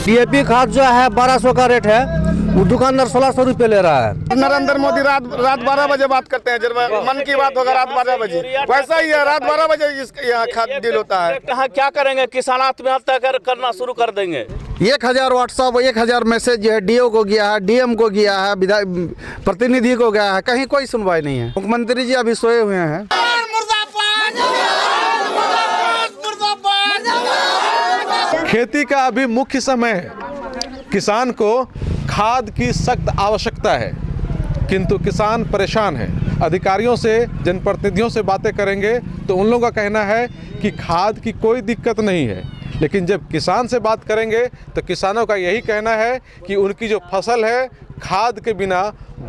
DAP खाद जो है 1200 का रेट है, वो दुकानदार 1600 रुपये ले रहा है। नरेंद्र मोदी रात 12 बजे बात करते हैं, जब मन की बात होगा रात 12 बजे, वैसा ही है, रात 12 बजे यहाँ खाद डील होता है। कहाँ क्या करेंगे, किसान आत्महत्या करना शुरू कर देंगे। 1000 व्हाट्सअप 1000 मैसेज जो है डीओ को गया है, डीएम को गया है, प्रतिनिधि को गया है, कहीं कोई सुनवाई नहीं है। मुख्यमंत्री जी अभी सोए हुए हैं। खेती का अभी मुख्य समय है, किसान को खाद की सख्त आवश्यकता है, किंतु किसान परेशान है। अधिकारियों से, जनप्रतिनिधियों से बातें करेंगे तो उन लोगों का कहना है कि खाद की कोई दिक्कत नहीं है, लेकिन जब किसान से बात करेंगे तो किसानों का यही कहना है कि उनकी जो फसल है खाद के बिना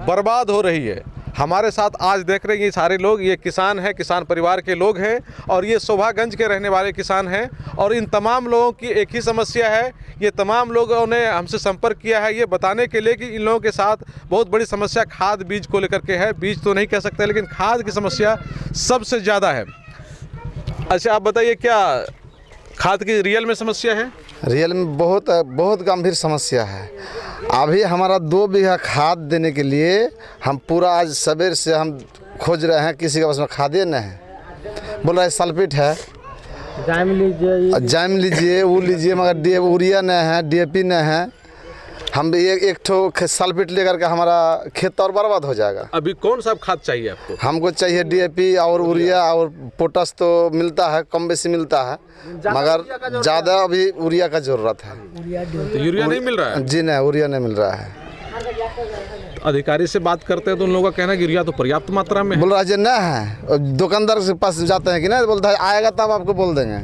बर्बाद हो रही है। हमारे साथ आज देख रहे हैं ये सारे लोग, ये किसान हैं, किसान परिवार के लोग हैं और ये शोभागंज के रहने वाले किसान हैं। और इन तमाम लोगों की एक ही समस्या है, ये तमाम लोगों ने हमसे संपर्क किया है ये बताने के लिए कि इन लोगों के साथ बहुत बड़ी समस्या खाद बीज को लेकर के है। बीज तो नहीं कह सकते, लेकिन खाद की समस्या सबसे ज़्यादा है। अच्छा, आप बताइए क्या खाद की रियल में समस्या है? रियल में बहुत गंभीर समस्या है। अभी हमारा 2 बीघा खाद देने के लिए हम पूरा आज सवेर से हम खोज रहे हैं, किसी के पास में खादे नहीं है। बोल रहा है सल्फेट है, जाम लीजिए वो लीजिए, मगर यूरिया नहीं है, डीएपी नहीं है। हम एक ठो सल्फेट लेकर के हमारा खेत और बर्बाद हो जाएगा। अभी कौन सा खाद चाहिए आपको? हमको चाहिए डीएपी और यूरिया और पोटास तो मिलता है, कम बेसी मिलता है, मगर ज़्यादा अभी यूरिया का ज़रूरत है। तो यूरिया नहीं मिल रहा है? जी नहीं, यूरिया नहीं मिल रहा है। अधिकारी से बात करते हैं तो उन लोगों का कहना है कि यूरिया तो पर्याप्त मात्रा में है। बोल रहा है ना है, दुकानदार के पास जाते हैं कि नहीं, बोलता है आएगा तब आपको बोल देंगे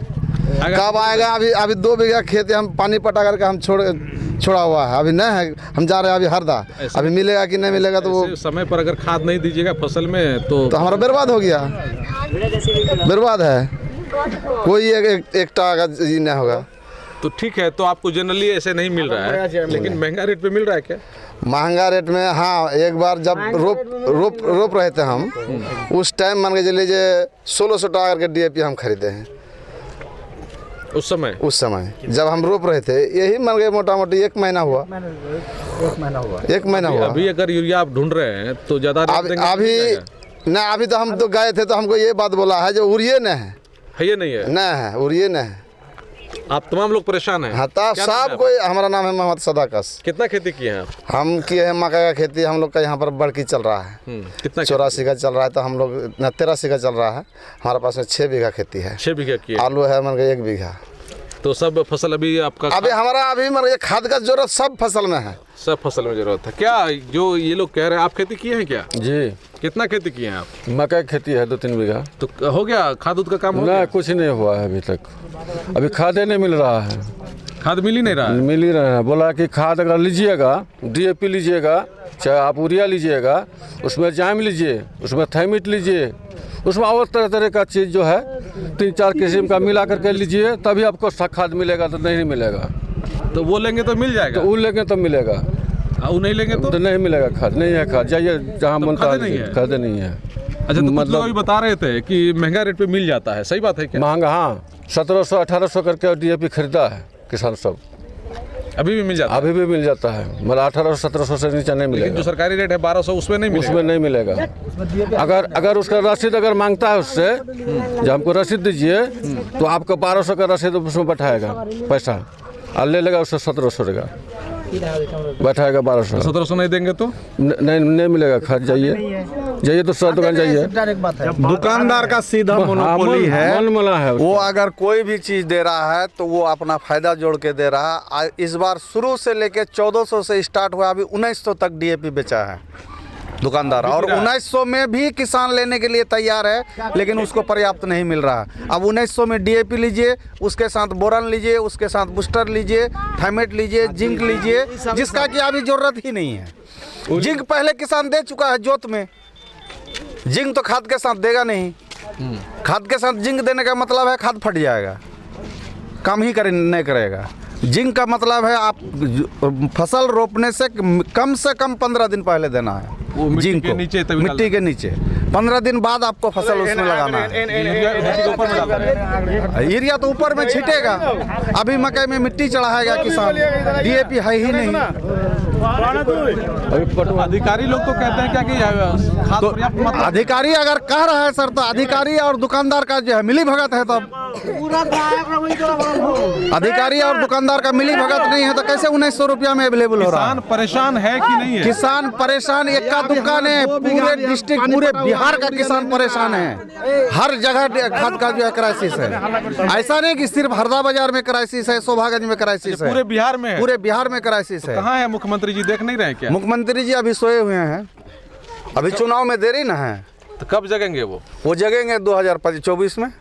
कब आएगा। अभी 2 बीघा खेत हम पानी पटा करके हम छोड़ा हुआ है, अभी नहीं है। हम जा रहे हैं अभी हरदा, अभी मिलेगा कि नहीं मिलेगा तो वो समय पर अगर खाद नहीं दीजिएगा फसल में तो हमारा बर्बाद हो गया, बर्बाद है, कोई एक टाका जी नहीं होगा। तो ठीक है, तो आपको जनरली ऐसे नहीं मिल रहा है, लेकिन महंगा रेट पे मिल रहा है क्या? महंगा रेट में हाँ, एक बार जब रोप रहे थे हम, उस टाइम मान के चलिए 1600 टाका करके डीएपी हम खरीदे हैं। उस समय जब हम रोप रहे थे, यही मान गए मोटा मोटी 1 महीना हुआ। अभी अगर यूरिया आप ढूंढ रहे हैं तो ज़्यादा अभी तो हम तो गए थे तो हमको ये बात बोला है जो यूरिया नहीं है, ये नहीं है, यूरिया नहीं है। आप तमाम लोग परेशान हैं? हाँ, सब कोई। हमारा नाम है मोहम्मद सदाकस। कितना खेती किए हैं आप? हम किए हैं मकई का खेती, हम लोग का यहाँ पर बड़की चल रहा है। कितना? 84 का चल रहा है, तो हम लोग 83 का चल रहा है। हमारे पास में 6 बीघा खेती है। 6 बीघा की आलू है मन 1 बीघा। तो सब फसल अभी आपका अभी मन खाद का जरूरत सब फसल में है, सब फसल में जरूरत है। क्या जो ये लोग कह रहे हैं, आप खेती किए हैं क्या? जी। कितना खेती किए हैं आप? मकई खेती है 2-3 बीघा। तो हो गया खाद उद का काम? नहीं, कुछ नहीं हुआ है अभी तक। अभी खाद नहीं मिल रहा है, खाद मिल ही नहीं रहा है। मिल ही रहा है। बोला कि खाद अगर लीजिएगा, डीएपी लीजिएगा, चाहे आप यूरिया लीजिएगा, उसमें जाम लीजिए, उसमें थाइमिट लीजिए, उसमें और तरह तरह का चीज़ जो है 3-4 किस्म का मिला करके लीजिए, तभी आपको खाद मिलेगा, तो नहीं मिलेगा। तो वो लेंगे तो मिल जाएगा? तो वो लेंगे तो मिलेगा, वो नहीं लेंगे तो नहीं मिलेगा। खाद नहीं है, खाद जाइए जहाँ बनता है, खाद नहीं है। अच्छा, तो मतलब अभी बता रहे थे कि महंगा रेट पे मिल जाता है, सही बात है क्या? महंगा, हाँ, 1700-1800 करके डीएपी खरीदा है किसान सब। अभी भी मिल जाता है? अभी भी मिल जाता है, मतलब 1800-1700 से नीचे नहीं मिलेगा। जो सरकारी रेट है 1200, उसमें नहीं मिलेगा? उसमें नहीं मिलेगा। अगर उसका रसीद अगर मांगता है उससे, जब हमको रसीद दीजिए, तो आपको 1200 का रसीद उसमें बैठाएगा पैसा, और ले लेगा उससे 1700 का बैठाएगा। 1200 1700 नहीं देंगे तो नहीं मिलेगा खाद। जाइए तो सर दुकान जाइए। दुकानदार का सीधा मोनोपोली है, वो अगर कोई भी चीज़ दे रहा है तो वो अपना फायदा जोड़ के दे रहा है। इस बार शुरू से लेके 1400 से स्टार्ट हुआ, अभी 1900 तक डीएपी बेचा है दुकानदार, और 1900 में भी किसान लेने के लिए तैयार है, लेकिन उसको पर्याप्त नहीं मिल रहा। अब 1900 में डीएपी लीजिए, उसके साथ बोरन लीजिए, उसके साथ बूस्टर लीजिए, थाइमेट लीजिए, जिंक लीजिए, जिसका कि अभी जरूरत ही नहीं है। जिंक पहले किसान दे चुका है जोत में, जिंक तो खाद के साथ देगा नहीं। खाद के साथ जिंक देने का मतलब है खाद फट जाएगा, काम ही नहीं करेगा। जिंक का मतलब है आप फसल रोपने से कम 15 दिन पहले देना है। वो मिट्टी जिंक के को, नीचे तभी मिट्टी के नीचे 15 दिन बाद आपको फसल उसमें लगाना है। मिट्टी के ऊपर में डालना है। यूरिया तो ऊपर में छिटेगा, अभी मकई में मिट्टी चढ़ाएगा किसान, डीएपी है ही नहीं। अधिकारी लोग तो कहते हैं क्या कि खाद तो पर्याप्त मात्रा में- अधिकारी अगर कह रहा है सर, तो अधिकारी और दुकानदार का जो है मिली भगत है। तब अधिकारी और दुकानदार का मिली भगत नहीं है तो कैसे 1900 रुपया में अवेलेबल हो रहा है? किसान परेशान है कि नहीं है? किसान परेशान इक्का दुक्का ने, पूरे डिस्ट्रिक्ट पूरे बिहार का किसान परेशान है। हर जगह खाद का जो है क्राइसिस है। ऐसा नहीं कि सिर्फ हरदा बाजार में क्राइसिस है, शोभागंज में क्राइसिस है, पूरे बिहार में है। पूरे बिहार में क्राइसिस है। कहाँ है मुख्यमंत्री जी, देख नहीं रहे क्या? मुख्यमंत्री जी अभी सोए हुए हैं, अभी चुनाव में देरी ना है, तो कब जगेंगे वो जगेंगे 2024 में।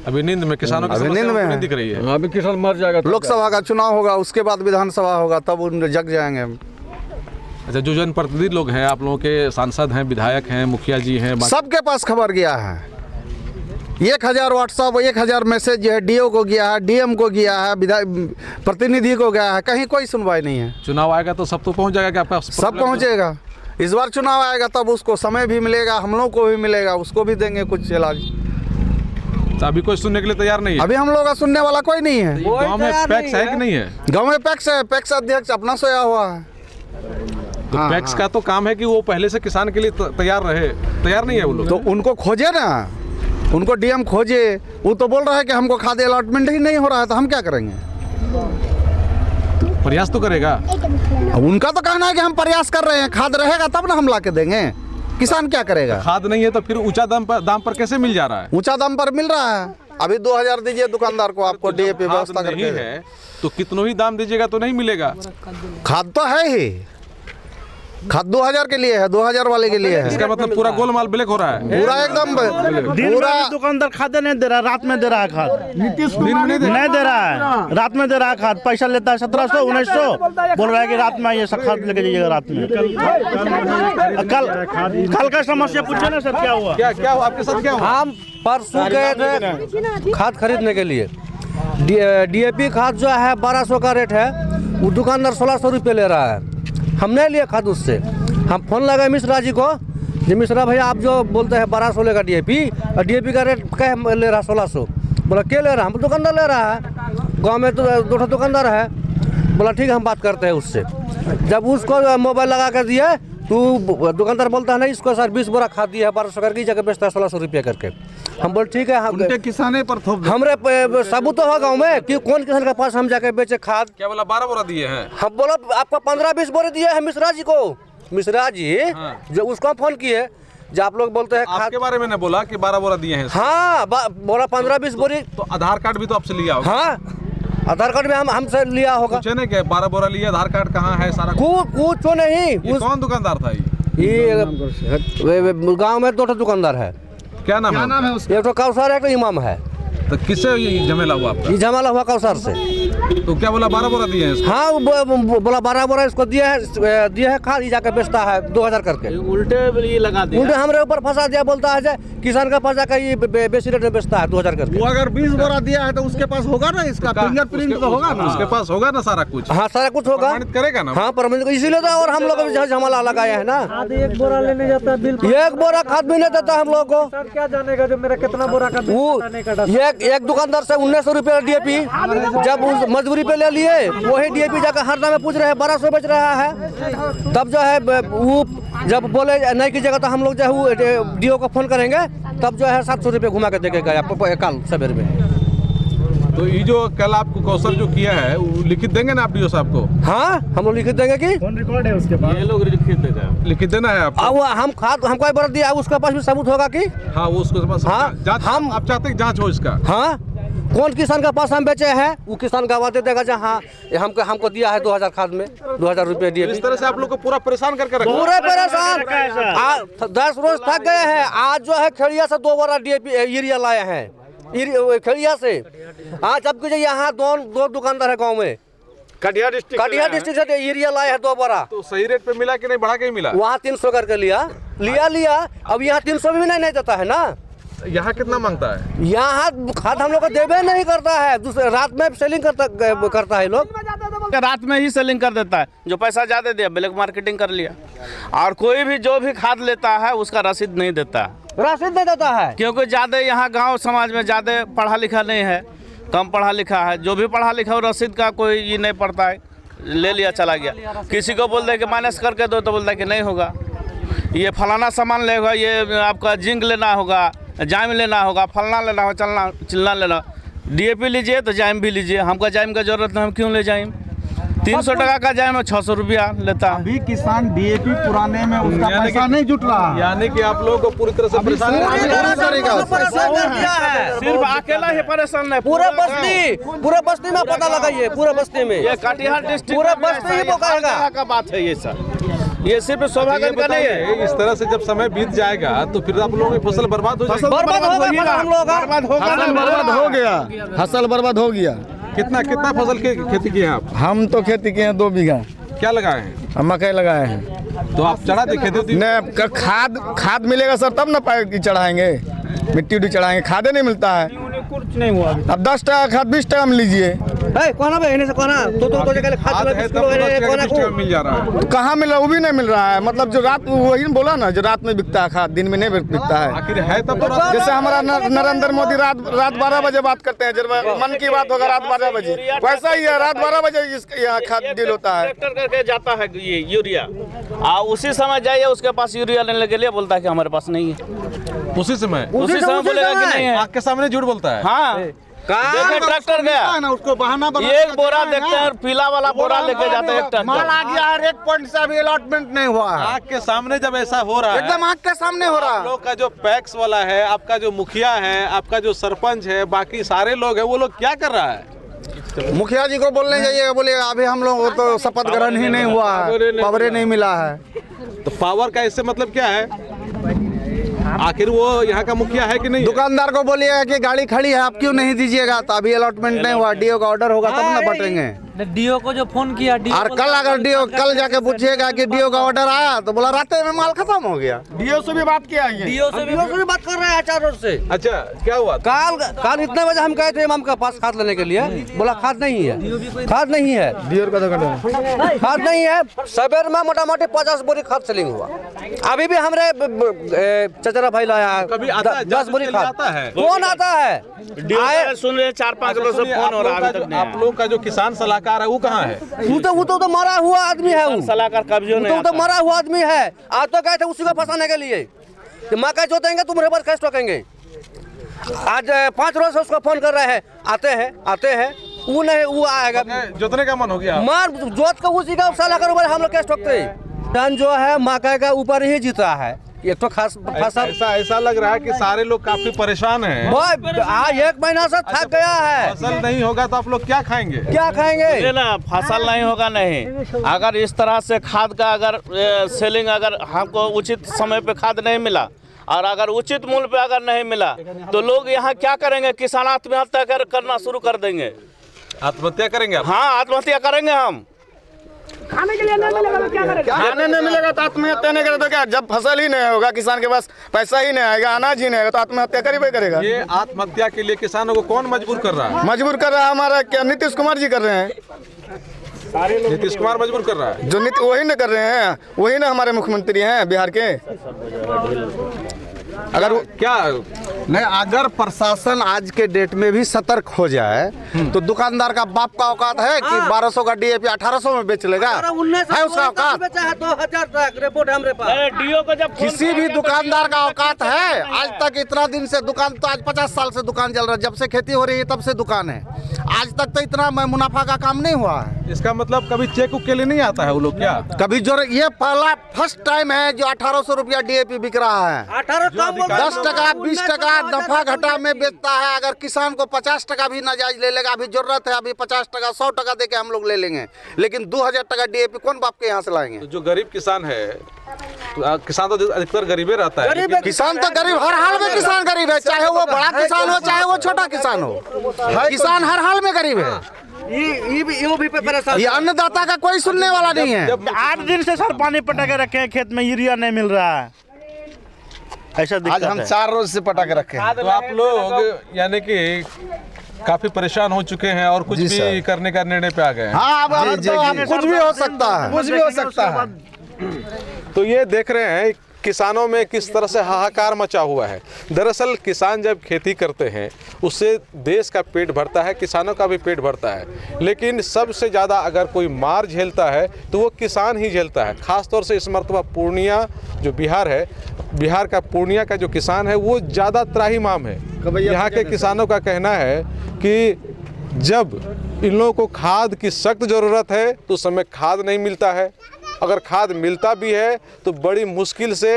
अभी नींद में, किसानों की अभी समस्या नींद में उनको है। नहीं दिख रही है। अभी किसान मर जाएगा तो लोकसभा का चुनाव होगा, उसके बाद विधानसभा होगा, तब उन जग जाएंगे। अच्छा, जो जनप्रतिनिधि लोग हैं, आप लोगों के सांसद हैं, विधायक हैं, मुखिया जी हैं, सबके पास खबर गया है। 1000 व्हाट्सअप, 1000 मैसेज जो है डीओ को गया है, डीएम को गया है, प्रतिनिधि को गया है, कहीं कोई सुनवाई नहीं है। चुनाव आएगा तो सब तो पहुंच जाएगा कि आपका सब पहुंचेगा। इस बार चुनाव आएगा तब उसको समय भी मिलेगा, हम लोग को भी मिलेगा, उसको भी देंगे कुछ इलाज। तो अभी कोई सुनने के लिए तैयार नहीं है। अभी हम लोग का सुनने वाला कोई नहीं है। गांव में पैक्स है कि नहीं है? गांव में पैक्स है, पैक्स अध्यक्ष अपना सोया हुआ है। तो पैक्स का तो काम है कि वो पहले से किसान के लिए तैयार रहे, तैयार नहीं है वो लोग। तो उनको खोजे ना, उनको डीएम खोजे। वो तो बोल रहा है कि हमको खाद अलॉटमेंट ही नहीं हो रहा है, तो हम क्या करेंगे? प्रयास तो करेगा। अब उनका तो कहना है कि हम प्रयास कर रहे हैं, खाद रहेगा तब ना हम ला के देंगे। किसान क्या करेगा? खाद नहीं है तो फिर ऊंचा दाम पर कैसे मिल जा रहा है? ऊंचा दाम पर मिल रहा है। अभी 2000 दीजिए दुकानदार को, आपको डीएपी खाद व्यवस्था नहीं करके है तो कितनों ही दाम दीजिएगा तो नहीं मिलेगा। खाद तो है ही, खाद 2000 के लिए है, 2000 वाले के लिए है। इसका मतलब पूरा गोलमाल ब्लैक हो रहा है। पूरा एकदम पूरा दुकानदार खाद नहीं दे रहा, रात में दे रहा है खाद। दिन में नहीं दे रहा है, रात में दे रहा है खाद। पैसा लेता है 1700 1900, बोल रहा है कि रात में ये सब खाद लेके जाइएगा रात में। कल का समस्या पूछे ना सर, क्या हुआ? क्या हुआ आपके साथ? क्या हुआ? हम परसों गए थे खाद खरीदने के लिए। डीएपी खाद जो है 1200 का रेट है, वो दुकानदार 1600 रुपये ले रहा है। हम नहीं लिए खाद उससे। हम फोन लगाए मिश्रा जी को, जी मिश्रा भैया आप जो बोलते हैं 1200 लेगा डीएपी, और डीएपी का रेट क्या ले रहा 1600। बोला क्या ले रहा? हम दुकानदार ले रहा है, गांव में तो 2 दुकानदार है। बोला ठीक है हम बात करते हैं उससे। जब उसको मोबाइल लगा कर दिए तो दुकानदार बोलता है नहीं, इसको सर 20 बोरा खाद दिया है 1200 करके, जगह बेचता है 1600 रुपये करके। हम बोल ठीक है, हम किसाने पर थोप हमरे सबूत तो है गाँव में कि कौन किसान के पास हम जाके बेचे खाद। क्या बोला? 12 बोरा दिए हैं। हम बोला आपको 15-20 बोरे दिए हैं मिश्रा जी को। मिश्रा जी जो उसको हम फोन किए, जो आप लोग बोलते हैं खाद आपके बारे में ने बोला कि 12 बोरा दिए हैं। हाँ बोला 15-20 बोरी। तो आधार कार्ड भी तो आपसे लिया होगा। हाँ आधार कार्ड में हमसे लिया होगा। पूछे नहीं क्या 12 बोरा लिया, आधार कार्ड कहाँ है, सारा कुछ नहीं। ये कौन दुकानदार था ये गाँव में 2 दुकानदार है। क्या नाम है? एक तो कौसर है, एक तो इमाम है। तो किससे ये झमेला हुआ आपका? ये झमेला हुआ कौसर से। तो क्या बोला 12 बोरा दिए हैं इसको? हाँ बोला 12 बोरा इसको दिए है खाद, ये जाकर बेचता है 2000 करके। उल्टे ये लगा दिया। उल्टे हमारे ऊपर फंसा दिया, बोलता है जे किसान का पास जाकर ये बेसी रेट में बेचता है 2000 करके। वो अगर 20 बोरा दिया है तो उसके पास होगा ना, इसका फिंगरप्रिंट तो होगा ना, उसके पास होगा ना सारा कुछ। हाँ सारा कुछ होगा, प्रमाणित करेगा ना। हाँ प्रमाणित, इसीलिए तो और हम लोग झमाला लगाया है ना। 1 बोरा लेने जाता है, बिल 1 बोरा खाद भी नहीं देता हम लोग को। सर क्या जानेगा जो मेरा कितना बोरा का वो एक दुकानदार से 1900 रुपये डीएपी, जब उस मजबूरी पे ले लिए, वही डीएपी जाकर हरदा में पूछ रहे हैं 1200 बेच रहा है। तब जो है वो जब बोले नहीं कीजिएगा तो हम लोग जो है वो डीओ को फोन करेंगे, तब जो है 700 रुपये घुमा के देखेगा कल सवेरे में। तो ये जो कल आपको कौशल जो किया है वो लिखित देंगे ना आप डीओ साहब को? हाँ हम लोग लिखित देंगे कि कौन रिकॉर्ड है उसके पास? ये लोग लिखित देना है आपको। अब हम खाद हमको एक बार दिया, उसके पास भी सबूत होगा कि हाँ वो उसके पास हाँ, जांच, हम आप चाहते हैं जांच हो इसका? हाँ कौन किसान के पास हम बेचे हैं, वो किसान गवाह दे देगा जहाँ हाँ हमको दिया है 2000 खाद में 2000 रुपये डीएपी। इस तरह से आप लोग को पूरा परेशान करके रखा। पूरे परेशान 10 रोज थक गए हैं। आज जो है खेड़िया से 2 बोरा डीएपी यूरिया लाए हैं खेड़िया से। आज जबकि यहाँ 2 दुकानदार है गाँव में, कटिहार डिस्ट्रिक्ट से यूरिया लाए हैं 2 बोरा। तो सही रेट पे मिला कि नहीं, बढ़ा के ही मिला? वहाँ 300 करके लिया। अब यहाँ 300 भी नहीं देता है ना। यहाँ कितना मांगता है? यहाँ खाद हम लोग को देवे नहीं करता है, दूसरे रात में सेलिंग करता है लोग। रात में ही सेलिंग कर देता है, जो पैसा ज़्यादा दिया ब्लैक मार्केटिंग कर लिया। और कोई भी जो भी खाद लेता है उसका रसीद नहीं देता, रसीद नहीं देता है, क्योंकि ज़्यादा यहाँ गांव समाज में ज़्यादा पढ़ा लिखा नहीं है, कम पढ़ा लिखा है। जो भी पढ़ा लिखा हो रसीद का कोई ये नहीं पड़ता है, ले लिया चला गया। किसी को बोलते हैं कि माइनस करके दो तो बोलता है कि नहीं होगा, ये फलाना सामान लेगा, ये आपका जिंक लेना होगा, जाइम लेना होगा, फलना लेना हो, चलना चिलना लेना। DAP लीजिए तो जाइम भी लीजिए, हमको जाइम का जरूरत नहीं, हम क्यों ले जाइम? 300 टका का जाइम है, 600 रुपया लेता है। अभी किसान DAP पुराने में उसका पैसा नहीं जुट रहा, यानी कि आप लोगों को पूरी तरह से परेशान सिर्फ अकेला ही परेशान नहीं, पूरे बस्ती में पता लगाइए, पूरे बस्ती में ये कटिहार डिस्ट्रिक्ट पूरा बस्ती ही पुकारेगा का बात है ये सर। ये सिर्फ सौभाग्य का नहीं है। इस तरह से जब समय बीत जाएगा तो फिर आप लोगों की फसल बर्बाद हो जाएगी। बर्बाद होगा, हम लोग बर्बाद होगा, फसल बर्बाद हो गया, फसल बर्बाद हो गया। कितना फसल की खेती की है आप? हम तो खेती किए हैं 2 बीघा, क्या लगाए हैं? हम मकई लगाए हैं। तो आप चढ़ा दी खेती? नहीं, खाद मिलेगा सर तब ना पाए चढ़ाएंगे, मिट्टी उट्टी चढ़ाएंगे, खादे नहीं मिलता है। कुछ नहीं हुआ। अब 10 टका खाद 20 टका में लीजिए, कोना पे इन्हें से कोना तो खाद है तब तो मिल जा रहा है। तो कहाँ मिल रहा है? वो भी नहीं मिल रहा है। मतलब जो रात, वही बोला ना, जो रात में बिकता है खाद, दिन में नहीं बिकता है। आखिर है तब तो जैसे हमारा नरेंद्र मोदी रात 12 बजे बात करते हैं, जब मन की बात होगा रात 12 बजे, वैसा ही है, रात 12 बजे यहाँ खाद डील होता है। ट्रैक्टर करके जाता है ये यूरिया, उसी समय जाइए उसके पास यूरिया लेने के लिए बोलता है कि हमारे पास नहीं है। उसी समय बोलेगा कि नहीं है, आँख के सामने झूठ बोलता है। हाँ देखिए ट्रैक्टर गया ना उसको बहाना एक बोरा देखते हैं, पीला वाला बोरा लेके जाते हैं, माल आ गया है, 1 पॉइंट से अभी अलॉटमेंट नहीं हुआ है। आँख के सामने जब ऐसा हो रहा है, एकदम आँख के सामने हो रहा आप है। लोग का जो पैक्स वाला है, आपका जो मुखिया है, आपका जो सरपंच है, बाकी सारे लोग हैं, वो लोग क्या कर रहा है? मुखिया जी को बोलने जाइएगा, बोलिएगा अभी हम लोग तो शपथ ग्रहण ही नहीं हुआ है, पावरे नहीं मिला है। तो पावर का इससे मतलब क्या है? आखिर वो यहाँ का मुखिया है कि नहीं? दुकानदार को बोलिएगा कि गाड़ी खड़ी है, आप क्यों नहीं दीजिएगा? तो अभी अलॉटमेंट नहीं हुआ, DO का ऑर्डर होगा तब ना बटेंगे। DO को जो फोन किया, और कल अगर DO कल जाके पूछिएगा कि DO का ऑर्डर आया तो बोला रात में माल खत्म हो गया। DO से भी बात किया है, DO से भी बात कर रहे हैं 4 रोज से। अच्छा, क्या हुआ? काल इतने बजे हम गए थे इमाम के पास खाद लेने के लिए, बोला खाद नहीं है, खाद नहीं है, खाद नहीं है। सवेर में मोटा मोटी 50 बोरी खाद सेलिंग हुआ। अभी भी हमारे चचरा भाई लाया कभी आता है, 10 बोरी खाद आता है। कौन आता है? आए सुन रहे 4-5 लोग से फोन हो रहा है, अभी तक नहीं आप लोग का जो किसान सलाहकार है वो कहाँ है? वो तो मरा हुआ आदमी है, वो सलाहकार कब्जों नहीं तो मरा हुआ आदमी है। आज तो गए थे उसी को फंसाने के लिए, मकई जोतेंगे तुम रेबर कैसे ठोकेंगे। आज 5 रोज से उसको फोन कर रहे हैं, आते हैं, वो नहीं, वो आएगा। जोतने का मन हो गया? मार जोत को उसी का सलाहकार ऊपर हम लोग कैसे ठोकते हैं। धन जो है मकई का ऊपर ही जीता है। एक तो खास फसल ऐसा लग रहा है कि सारे लोग काफी परेशान हैं। आज 1 महीना से थक गया है। फसल नहीं होगा तो आप लोग क्या खाएंगे? क्या खाएंगे? ना फसल नहीं होगा नहीं। अगर इस तरह से खाद का अगर सेलिंग, अगर हमको उचित समय पे खाद नहीं मिला और अगर उचित मूल्य पे अगर नहीं मिला तो लोग यहाँ क्या करेंगे? किसान आत्महत्या करना शुरू कर देंगे। आत्महत्या करेंगे आप? हाँ, आत्महत्या करेंगे हम। खाने के लिए नहीं मिलेगा तो क्या करेगा? खाने नहीं मिलेगा तो आत्महत्या नहीं करेगा तो क्या? जब फसल ही नहीं होगा, किसान के पास पैसा ही नहीं आएगा, अनाज ही नहीं आएगा तो आत्महत्या करेगा। ये आत्महत्या के लिए किसानों को कौन मजबूर कर रहा है? मजबूर कर रहा है हमारा क्या नीतीश कुमार जी कर रहे हैं। नीतीश कुमार मजबूर कर रहा है। जो वही ना कर रहे हैं, वही ना हमारे मुख्यमंत्री हैं बिहार के। अगर क्या नहीं, अगर प्रशासन आज के डेट में भी सतर्क हो जाए तो दुकानदार का बाप का औकात है कि 1200 का DAP 1800 में बेच लेगा? है उसका औकात? 2000 तक रिपोर्ट हमारे पास। DO को जब किसी भी दुकानदार का औकात है? आज तक इतना दिन से दुकान, तो आज 50 साल से दुकान चल रहा है, जब से खेती हो रही है तब से दुकान है। आज तक तो इतना मुनाफा का काम नहीं हुआ है। इसका मतलब कभी चेक के लिए नहीं आता है वो लोग क्या? कभी जो ये पहला फर्स्ट टाइम है जो 1800 रुपया DAP बिक रहा है। 10 टका 20 टका नफा घटा में बेचता है। अगर किसान को 50 टका भी नाजायज ले लेगा, अभी जरूरत है, अभी 50 टका 100 टका दे के हम लोग ले लेंगे, लेकिन 2000 टका DAP कौन बाप के यहाँ से लाएंगे? तो जो गरीब किसान है, किसान तो अधिकतर गरीबी रहता है। किसान तो गरीब, हर हाल में किसान गरीब है, चाहे वो बड़ा किसान हो चाहे वो छोटा किसान हो, किसान हर हाल में गरीब है। ये अन्नदाता का कोई सुनने वाला नहीं है। 8 दिन से सर पानी पटा के रखे हैं, खेत में यूरिया नहीं मिल रहा है, ऐसा दिक्कत आज हम है। 4 रोज से पटा के रखे हैं। तो आप लोग यानी कि काफी परेशान हो चुके हैं और कुछ भी करने का निर्णय पे आ गए हैं। हाँ, अब तो कुछ भी हो सकता है, कुछ भी हो सकता है। तो ये देख रहे हैं किसानों में किस तरह से हाहाकार मचा हुआ है। दरअसल किसान जब खेती करते हैं उससे देश का पेट भरता है, किसानों का भी पेट भरता है, लेकिन सबसे ज़्यादा अगर कोई मार झेलता है तो वो किसान ही झेलता है। ख़ास तौर से इस मरतबा पूर्णिया जो बिहार है, बिहार का पूर्णिया का जो किसान है वो ज़्यादा त्राहिमाम है। यहाँ के किसानों का कहना है कि जब इन लोगों को खाद की सख्त ज़रूरत है तो उस समय खाद नहीं मिलता है, अगर खाद मिलता भी है तो बड़ी मुश्किल से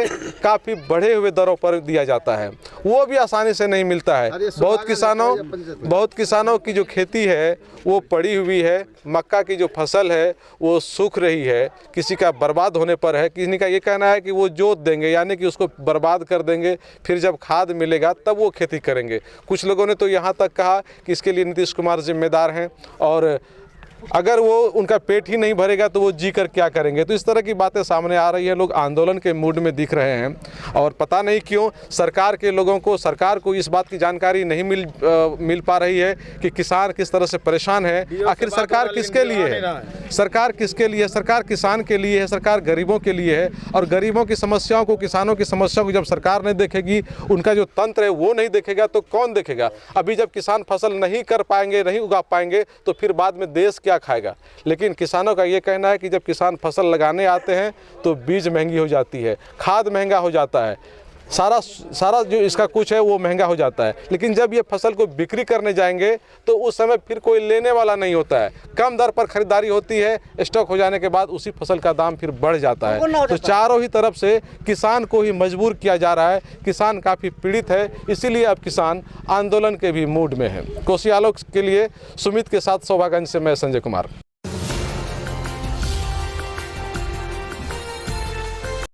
काफ़ी बढ़े हुए दरों पर दिया जाता है, वो भी आसानी से नहीं मिलता है। बहुत किसानों की जो खेती है वो पड़ी हुई है, मक्का की जो फसल है वो सूख रही है, किसी का बर्बाद होने पर है, किसी का ये कहना है कि वो जोत देंगे यानी कि उसको बर्बाद कर देंगे, फिर जब खाद मिलेगा तब वो खेती करेंगे। कुछ लोगों ने तो यहाँ तक कहा कि इसके लिए नीतीश कुमार जिम्मेदार हैं और अगर वो उनका पेट ही नहीं भरेगा तो वो जी कर क्या करेंगे। तो इस तरह की बातें सामने आ रही हैं, लोग आंदोलन के मूड में दिख रहे हैं और पता नहीं क्यों सरकार के लोगों को, सरकार को इस बात की जानकारी नहीं मिल पा रही है कि किसान किस तरह से परेशान है। आखिर सरकार किसके लिए है? सरकार किसके लिए है? सरकार किसान के लिए है, सरकार गरीबों के लिए है और गरीबों की समस्याओं को, किसानों की समस्याओं को जब सरकार नहीं देखेगी, उनका जो तंत्र है वो नहीं देखेगा तो कौन देखेगा? अभी जब किसान फसल नहीं कर पाएंगे, नहीं उगा पाएंगे तो फिर बाद में देश क्या खाएगा? लेकिन किसानों का ये कहना है कि जब किसान फसल लगाने आते हैं तो बीज महंगी हो जाती है, खाद महंगा हो जाता है, सारा जो इसका कुछ है वो महंगा हो जाता है। लेकिन जब ये फसल को बिक्री करने जाएंगे तो उस समय फिर कोई लेने वाला नहीं होता है, कम दर पर खरीदारी होती है, स्टॉक हो जाने के बाद उसी फसल का दाम फिर बढ़ जाता है। तो चारों ही तरफ से किसान को ही मजबूर किया जा रहा है, किसान काफ़ी पीड़ित है, इसीलिए अब किसान आंदोलन के भी मूड में है। कोसियालो के लिए सुमित के साथ शोभागंज से मैं संजय कुमार।